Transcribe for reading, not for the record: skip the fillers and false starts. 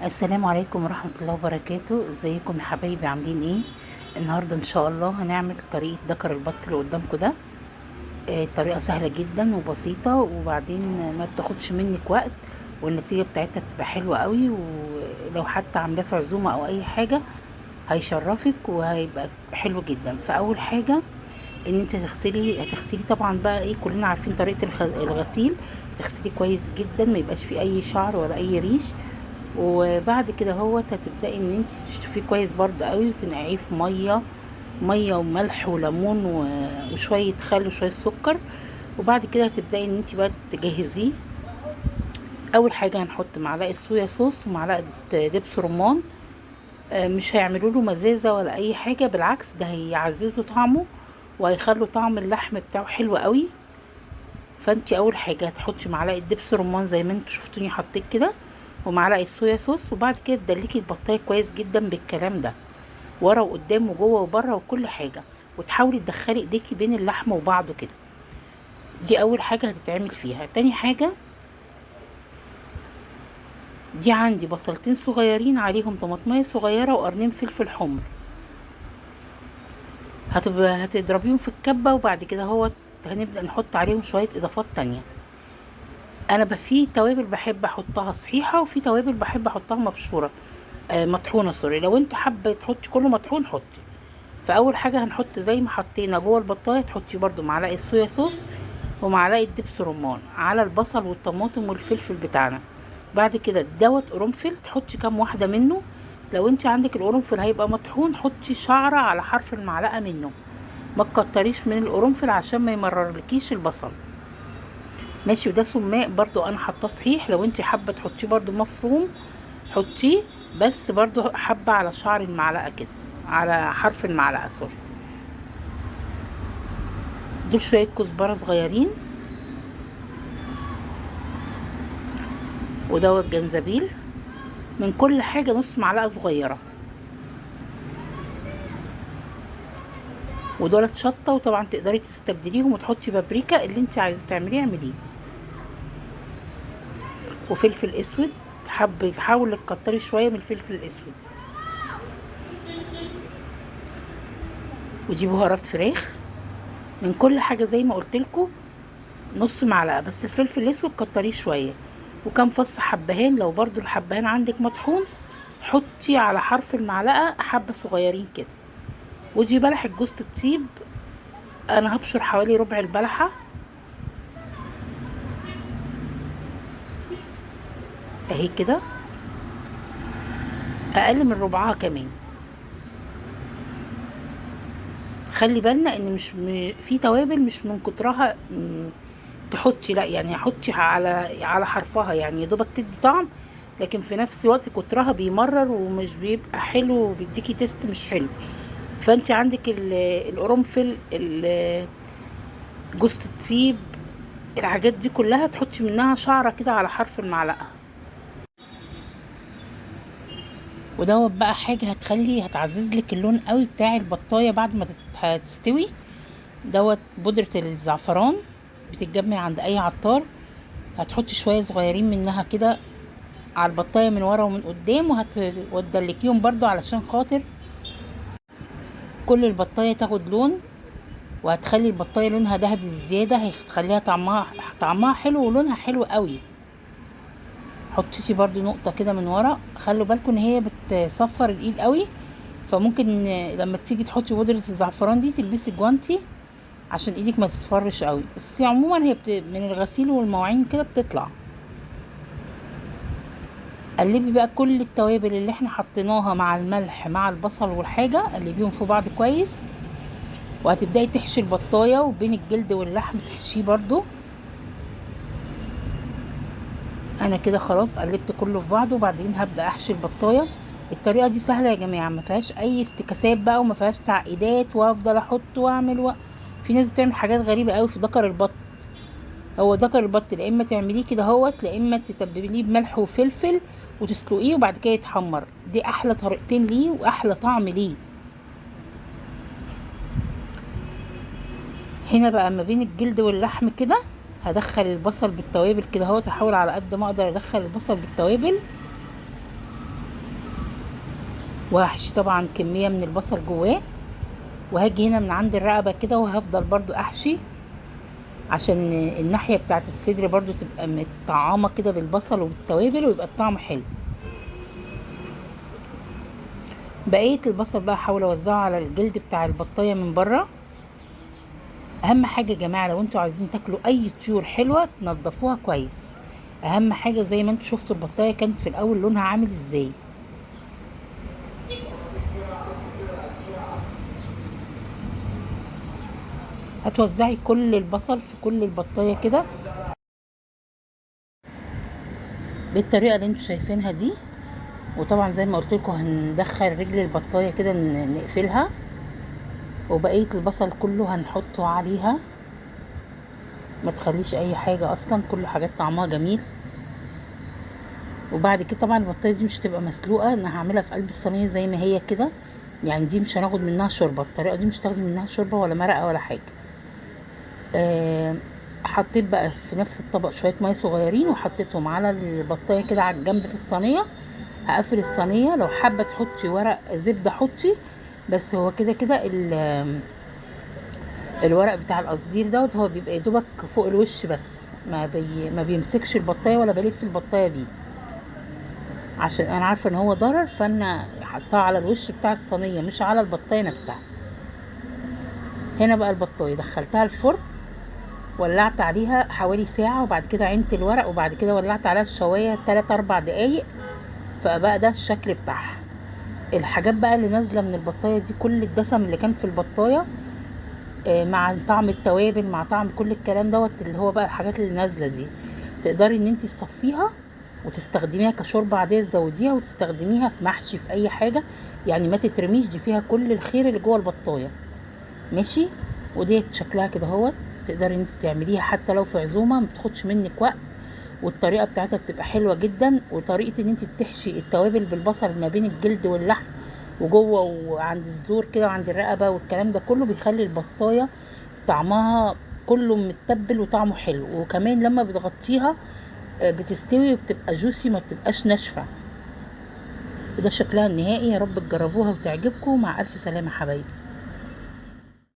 السلام عليكم ورحمة الله وبركاته. ازيكم يا حبايبي؟ عاملين ايه؟ النهاردة ان شاء الله هنعمل طريقة دكر البط اللي قدامكم ده. طريقة سهلة جدا وبسيطة، وبعدين ما بتاخدش منك وقت، والنتيجة بتاعتها بتبقى حلوة قوي، ولو حتى عاملاه في عزومة او اي حاجة هيشرفك وهيبقى حلو جدا. فاول حاجة ان انت هتغسلي طبعا بقى ايه، كلنا عارفين طريقة الغسيل. تغسلي كويس جدا، ما يبقاش فيه اي شعر ولا اي ريش. وبعد كده هتبداي ان انت تشطفيه كويس برضو قوي، وتنقعيه في ميه وملح وليمون وشويه خل وشويه سكر. وبعد كده هتبداي ان انت بقى تجهزيه. اول حاجه هنحط معلقه صويا صوص ومعلقه دبس رمان. مش هيعملوا له مزازه ولا اي حاجه، بالعكس ده هيعززوا طعمه وهيخلوا طعم اللحم بتاعه حلو قوي. فانت اول حاجه هتحطي معلقه دبس رمان زي ما انتوا شفتوني حطيت كده، ومعلقه صويا صوص. وبعد كده تدلكي البطايه كويس جدا بالكلام ده، ورا وقدام وجوه وبره وكل حاجه، وتحاولي تدخلي ايديكي بين اللحمه وبعضه كده. دي اول حاجه هتتعمل فيها. تاني حاجه، دي عندي بصلتين صغيرين عليهم طماطميه صغيره وقرنين فلفل حمر. هتضربيهم في الكبه، وبعد كده هنبدا نحط عليهم شويه اضافات تانية. انا في توابل بحب احطها صحيحه، وفي توابل بحب احطها مبشوره، مطحونه سوري. لو انت حابه تحطي كله مطحون حطي. فاول حاجه هنحط زي ما حطينا جوه البطايه، تحطي برده معلقه صويا صوص ومعلقه دبس رمان على البصل والطماطم والفلفل بتاعنا. بعد كده قرنفل، تحطي كام واحده منه. لو انت عندك القرنفل هيبقى مطحون، حطي شعره على حرف المعلقه منه. ما تكتريش من القرنفل عشان ما يمررلكيش البصل. ماشي. وده سماق برضو انا حاطاه صحيح، لو انت حابه تحطيه برضو مفروم حطيه، بس برضو حبه على شعر المعلقه كده، على حرف المعلقه سوري. دول شويه كزبره صغيرين، جنزبيل. من كل حاجه نص معلقه صغيره. ودولت شطه، وطبعا تقدري تستبدليهم وتحطي بابريكا، اللي انت عايزه تعمليه اعمليه. وفلفل اسود، حاولي تكتري شويه من الفلفل الاسود. ودي بهارات فراخ. من كل حاجه زي ما قلت لكم نص معلقه، بس الفلفل الاسود كتريه شويه. وكام فص حبهان، لو برضو الحبهان عندك مطحون حطي على حرف المعلقه حبه صغيرين كده. ودي بلحه جوز الطيب، انا هبشر حوالي ربع البلحه اهي كده، اقل من ربعها كمان. خلي بالنا ان مش في توابل مش من كترها تحطي، لا يعني حطي على حرفها، يعني يا دوبك تدي طعم، لكن في نفس الوقت كترها بيمرر ومش بيبقى حلو وبيديكي تيست مش حلو. فانت عندك القرنفل، جوز الطيب، الحاجات دي كلها تحطي منها شعره كده على حرف المعلقه. ودوت بقى حاجه هتعزز لك اللون قوي بتاع البطايه بعد ما هتستوي. بودره الزعفران، بتتجمع عند اي عطار. هتحطي شويه صغيرين منها كده على البطايه من ورا ومن قدام، وتدلكيهم برضو علشان خاطر كل البطايه تاخد لون، وهتخلي البطايه لونها ذهبي بزياده، هتخليها طعمها حلو ولونها حلو قوي. حطيتي برضو نقطه كده من ورا. خلوا بالكم ان هي بتصفر الايد قوي، فممكن لما تيجي تحطي بودره الزعفران دي تلبسي جوانتي عشان ايدك ما تصفرش قوي. بس عموما هي من الغسيل والمواعين كده بتطلع. قلبي بقى كل التوابل اللي احنا حطيناها مع الملح مع البصل والحاجه، قلبيهم في بعض كويس. وهتبداي تحشي البطايه، وبين الجلد واللحم تحشيه برضو. انا كده خلاص قلبت كله في بعضه، وبعدين هبدا احشي البطايه. الطريقه دي سهله يا جماعه، ما فيهاش اي افتكاسات بقى، وما فيهاش تعقيدات وافضل احط واعمل في ناس بتعمل حاجات غريبه قوي في دكر البط. هو دكر البط لا اما تعمليه كده لا اما تتبليه بملح وفلفل وتسلقيه وبعد كده يتحمر. دي احلى طريقتين ليه واحلى طعم ليه. هنا بقى ما بين الجلد واللحم كده هدخل البصل بالتوابل كده احاول على قد ما اقدر ادخل البصل بالتوابل. وهحشي طبعا كمية من البصل جواه، وهاجي هنا من عند الرقبة كده وهفضل برضو احشي عشان الناحية بتاعت الصدر برضو تبقى متطعمة كده بالبصل وبالتوابل ويبقى الطعم حلو. بقية البصل بقى احاول اوزعه على الجلد بتاع البطاية من بره. اهم حاجة يا جماعة لو انتوا عايزين تاكلوا اي طيور حلوة تنضفوها كويس. اهم حاجة زي ما انتوا شفتوا البطاية كانت في الاول لونها عامل ازاي. هتوزعي كل البصل في كل البطاية كده بالطريقة اللي انتوا شايفينها دي. وطبعا زي ما قلت لكم هندخل رجل البطاية كده نقفلها، وبقية البصل كله هنحطه عليها. ما تخليش اي حاجة اصلا، كل حاجات طعمها جميل. وبعد كده طبعا البطايه دي مش هتبقى مسلوقه، انا هعملها في قلب الصينيه زي ما هي كده. يعني دي مش هناخد منها شوربه، الطريقه دي مش هتاخد منها شوربه ولا مرقه ولا حاجه. آه حطيت بقى في نفس الطبق شويه ميه صغيرين وحطيتهم على البطايه كده على الجنب في الصينيه. هقفل الصينيه، لو حابه تحطي ورق زبده حطي، بس هو كده كده الورق بتاع القصدير دوت هو بيبقى يدوبك فوق الوش بس، ما بيمسكش البطايه ولا بلف البطايه بيه، عشان انا عارفه ان هو ضرر، فانا حطاه على الوش بتاع الصينيه مش على البطايه نفسها. هنا بقى البطايه دخلتها الفرن، ولعت عليها حوالي ساعه، وبعد كده عينت الورق، وبعد كده ولعت عليها الشوايه 3 4 دقايق. فبقى ده الشكل بتاعها. الحاجات بقى اللي نازله من البطايه دي كل الدسم اللي كان في البطايه، مع طعم التوابل مع طعم كل الكلام دوت اللي هو بقى الحاجات اللي نازله دي، تقدري ان انت تصفيها وتستخدميها كشوربه عاديه، تزوديها وتستخدميها في محشي في اي حاجه. يعني ما تترميش، دي فيها كل الخير اللي جوه البطايه. ماشي. وديت شكلها كده اهوت، تقدري انت تعمليها حتى لو في عزومه، ما بتاخدش منك وقت، والطريقه بتاعتها بتبقى حلوه جدا. وطريقه ان انت بتحشي التوابل بالبصل ما بين الجلد واللحم وجوه وعند الزور كده وعند الرقبه والكلام ده كله بيخلي البطايه طعمها كله متبل وطعمه حلو. وكمان لما بتغطيها بتستوي وبتبقى جوسي، ما بتبقاش ناشفه. وده شكلها النهائي. يا رب تجربوها وتعجبكم. مع الف سلامه حبايبي.